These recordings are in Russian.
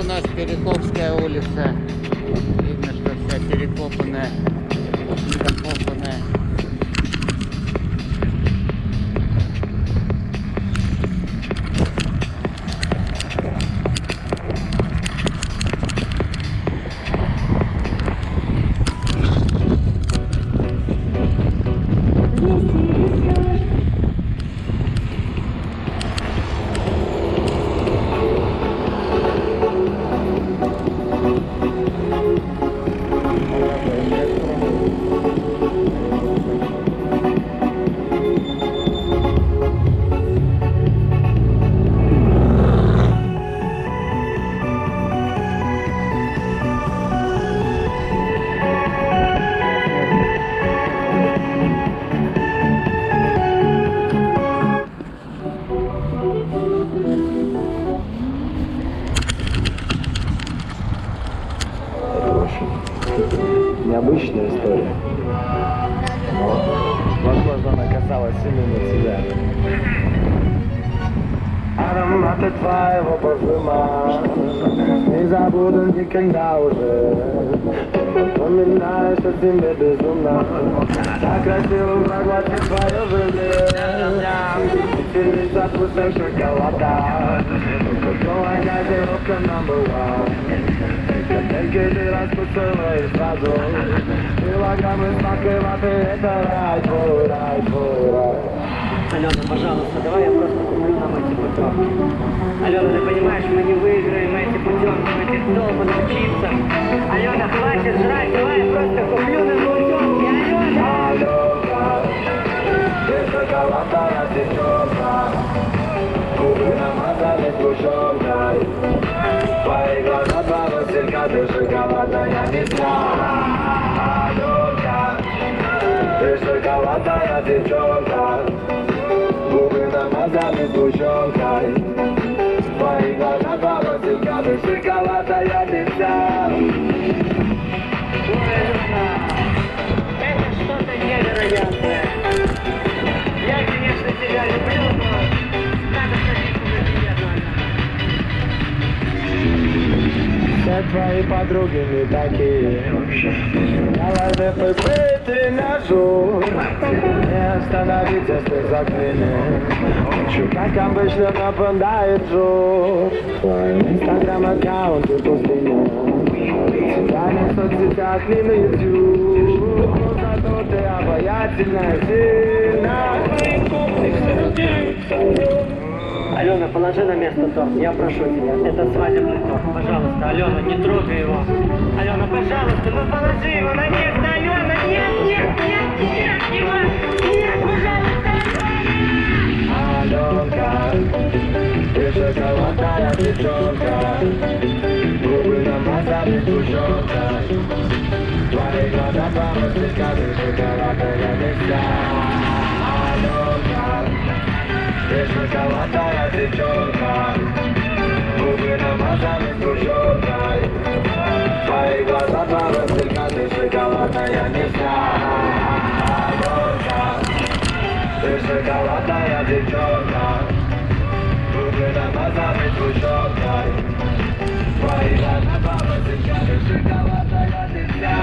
у нас Перекопская улица. Видно, что вся перекопанная, закопанная. Необычная история. Но, возможно, она касалась именно тебя. Ароматы твоего парфюма не забуду никогда уже. Напоминаю, что тебе безумно так красиво проглотить твое желе. Вечерница вкусом шоколада, какого газировка number one. Капельки ты распутываешь сразу, килограммы сладкой ваты, это рай, твой рай, твой рай. Алена, пожалуйста, давай я просто куплю нам эти путевки. Алена, ты понимаешь, мы не выиграем эти путевки, мы здесь долбано учиться. Алена, хватит жрать, давай я просто куплю нам путевки. Алена! Алена, ты шоколадная девчонка, губы намазаны сгущенкой. Твои глаза, два василька, ты шоколадная мечта. Алена, ты шоколадная девчонка, губы намазаны сгущенкой. Твои глаза, два василька, ты шоколадная мечта. Это что-то невероятное. Я, конечно, тебя люблю, но надо садиться за тебя, Все твои подруги не такие. Давай ДПП тренажер, не остановить, если заклинит. Хочу, как обычно, нападает жук. Твой инстаграм-аккаунт и пустыня. Тебя не в соцсетях, не на YouTube. Но зато ты обаятельная, сильная. Алена, положи на место торт, я прошу тебя. Это свадебный торт, пожалуйста. Алена, не трогай его. Алена, пожалуйста, ну положи его на место. Алена, нет, его. Нет, пожалуйста. Аленка, ты шоколадная девчонка, губы намазаны сгущенкой. Твои глаза, два василька, ты шоколадная мечта. Аленка, ты шоколадная девчонка, губы намазаны сгущенкой. Твои глаза, два василька, ты шоколадная мечта. Аленка, ты шоколадная девчонка, губы намазаны сгущенкой. Твои глаза, два василька, ты шоколадная мечта.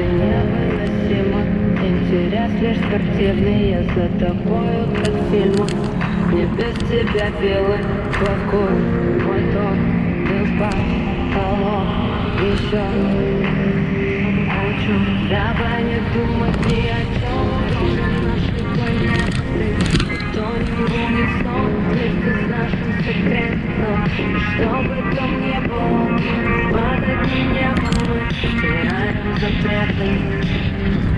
ты невыносима. Интерес лишь спортивный, я за тобою как в фильмах. Мне без тебя белый плавкуй, мой ток, ты спать, алло, еще хочу. Давай не думать ни о чем, кроме нашей планеты. Никто не будет снова вместе с нашим секретом. И что бы там ни было, под одним небом мы стираем запреты.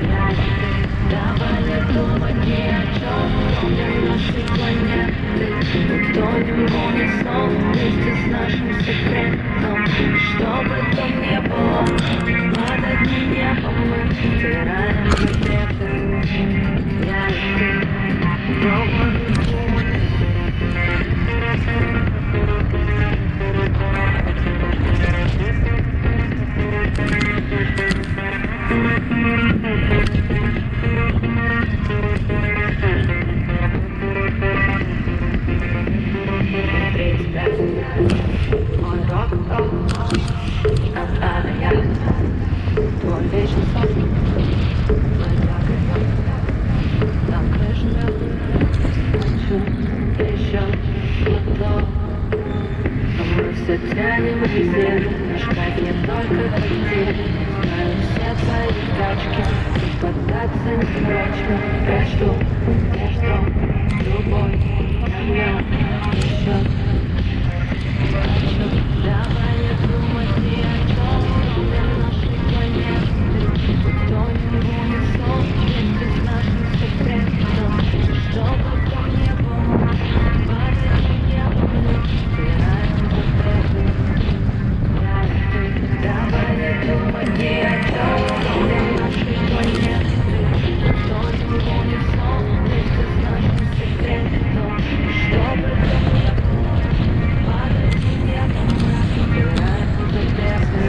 Я и ты, давай не думать ни о чем, кроме нашей планеты. Никто не будет снова вместе с нашим секретом. И что бы там ни было, под одним небом мы стираем запреты. Я и ты. Мой рок-рок, я твой вечный сон. Там крышка, хочу еще что-то. Мы все тянем везде, наш кайф не только такие. Знаю все твои тачки, поддаться не прочь. Я жду любой камень еще. Хочу, давай не думать ни о чем, кроме нашей планеты. Никто не будет сон вместе с нашим секретом. Что бы там ни было, под этим небом мы стираем запреты. Я и ты, давай не думать ни о чем, кроме нашей планеты. Никто не будет сон вместе с нашим секретом. Что бы там ни было, под этим небом мы стираем запреты.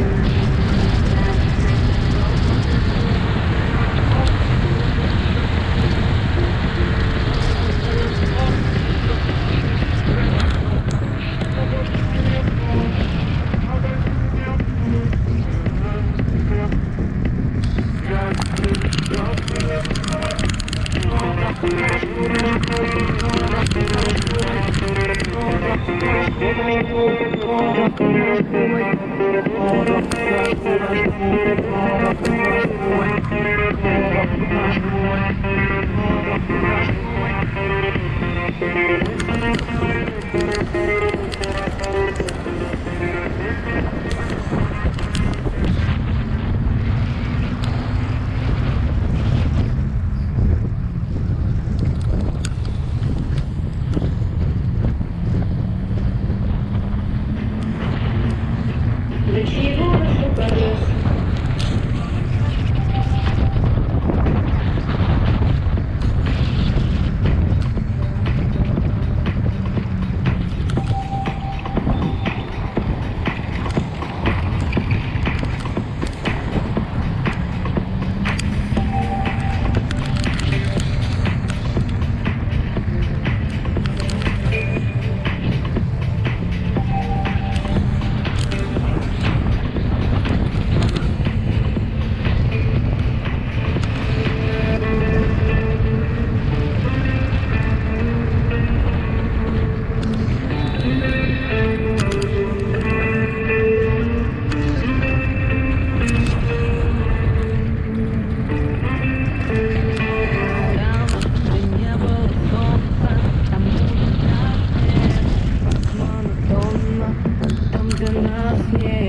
Там, где нас нет.